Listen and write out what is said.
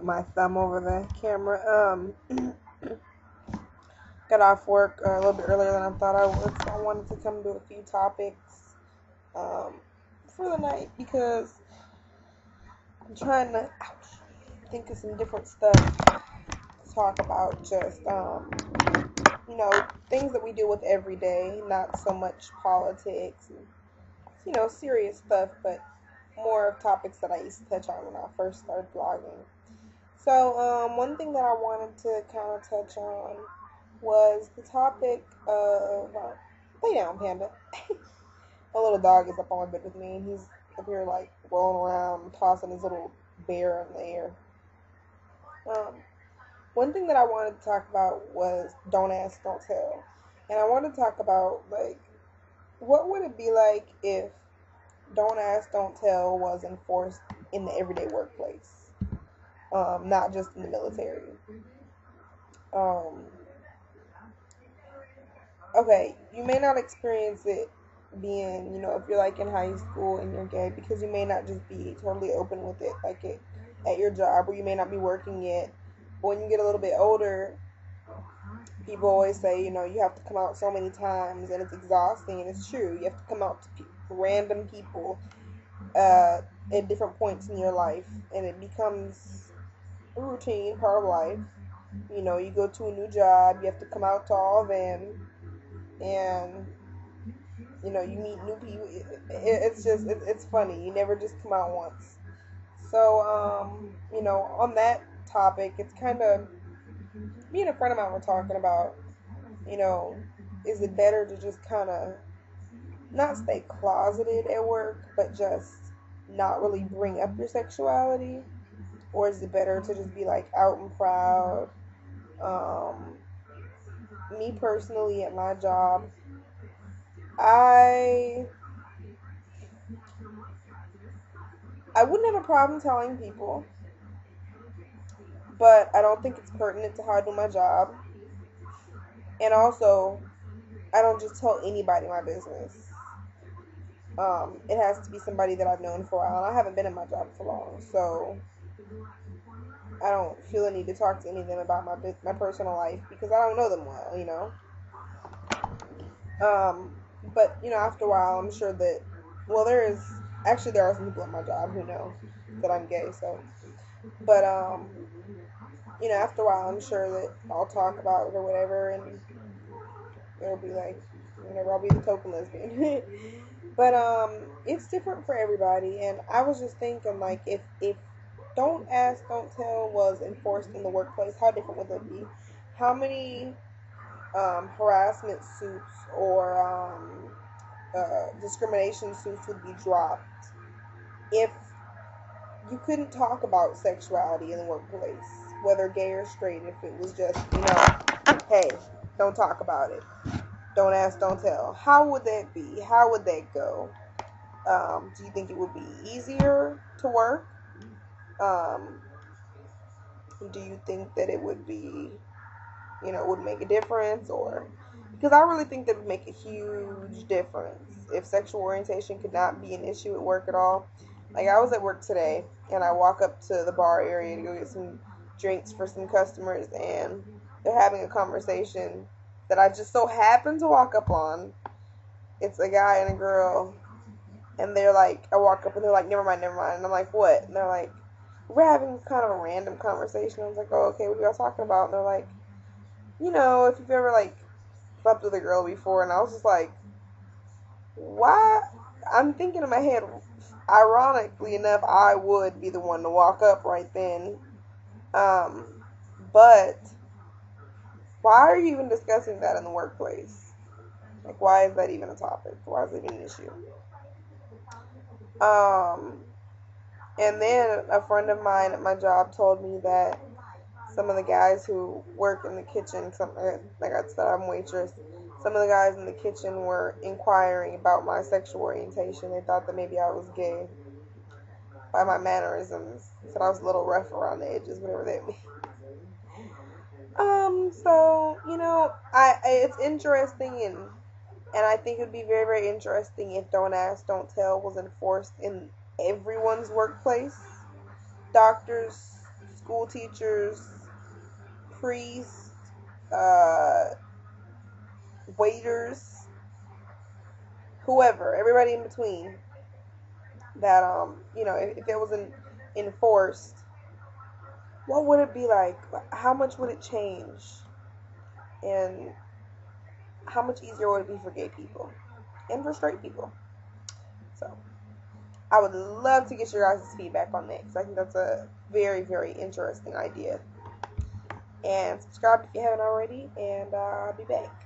my thumb over the camera. Got off work a little bit earlier than I thought I would, so I wanted to come do a few topics um, for the night because I'm trying to think of some different stuff to talk about. Just things that we deal with every day, not so much politics and serious stuff, but more of topics that I used to touch on when I first started blogging. So, one thing that I wanted to kind of touch on was the topic of lay down, Panda. My little dog is up on my bed with me, and he's up here like rolling around, tossing his little bear in the air. Um, One thing that I wanted to talk about was don't ask, don't tell, and I want to talk about like what would it be like if don't ask, don't tell was enforced in the everyday workplace, not just in the military. Um, okay, you may not experience it being, if you're like in high school and you're gay, because you may not just be totally open with it, like at your job, or you may not be working yet. But when you get a little bit older, people always say, you have to come out so many times, and it's exhausting, and it's true. You have to come out to random people at different points in your life, and it becomes a routine, part of life. You go to a new job, you have to come out to all of them, and you meet new people. It's just it's funny. You never just come out once. So on that topic, it's kind of me and a friend of mine were talking about, you know, is it better to just kind of not stay closeted at work, but just not really bring up your sexuality, or is it better to just be like out and proud? Um, Me personally, at my job, I I wouldn't have a problem telling people, but I don't think it's pertinent to how I do my job. And also, I don't just tell anybody my business. It has to be somebody that I've known for a while. And I haven't been in my job for long, so I don't feel the need to talk to any of them about my personal life because I don't know them well. Um, but after a while, I'm sure that there are some people at my job who know that I'm gay. So, but after a while, I'm sure that I'll talk about it or whatever, and it'll be like, whenever I'll be the token lesbian. But it's different for everybody, and I was just thinking, like, if don't ask, don't tell was enforced in the workplace, how different would that be? How many harassment suits or discrimination suits would be dropped if you couldn't talk about sexuality in the workplace, whether gay or straight? If it was just, hey, don't talk about it. Don't ask, don't tell. How would that be? How would that go? Do you think it would be easier to work? Um, do you think that it would be, would make a difference? Or because I really think that would make a huge difference if sexual orientation could not be an issue at work at all. Like, I was at work today, and I walk up to the bar area to go get some drinks for some customers, and they're having a conversation that I just so happened to walk up on. It's a guy and a girl, and they're like, I walk up and they're like, never mind. And I'm like, what? And they're like, we're having kind of a random conversation. I was like, oh, okay, what are y'all talking about? And they're like, if you've ever like slept with a girl before. And I was just like, why? I'm thinking in my head, ironically enough, I would be the one to walk up right then. But why are you even discussing that in the workplace? Like, why is that even a topic? Why is it even an issue? And then a friend of mine at my job told me that some of the guys who work in the kitchen, like I said, I'm a waitress, some of the guys in the kitchen were inquiring about my sexual orientation. They thought that maybe I was gay by my mannerisms. Said I was a little rough around the edges, whatever that means. So, it's interesting, and I think it would be very, very interesting if don't ask, don't tell was enforced in everyone's workplace. Doctors, school teachers, priests, waiters, whoever, everybody in between, that if it wasn't enforced, what would it be like? How much would it change? And how much easier would it be for gay people and for straight people? So I would love to get your guys' feedback on that, because I think that's a very, very interesting idea. And subscribe if you haven't already, and I'll be back.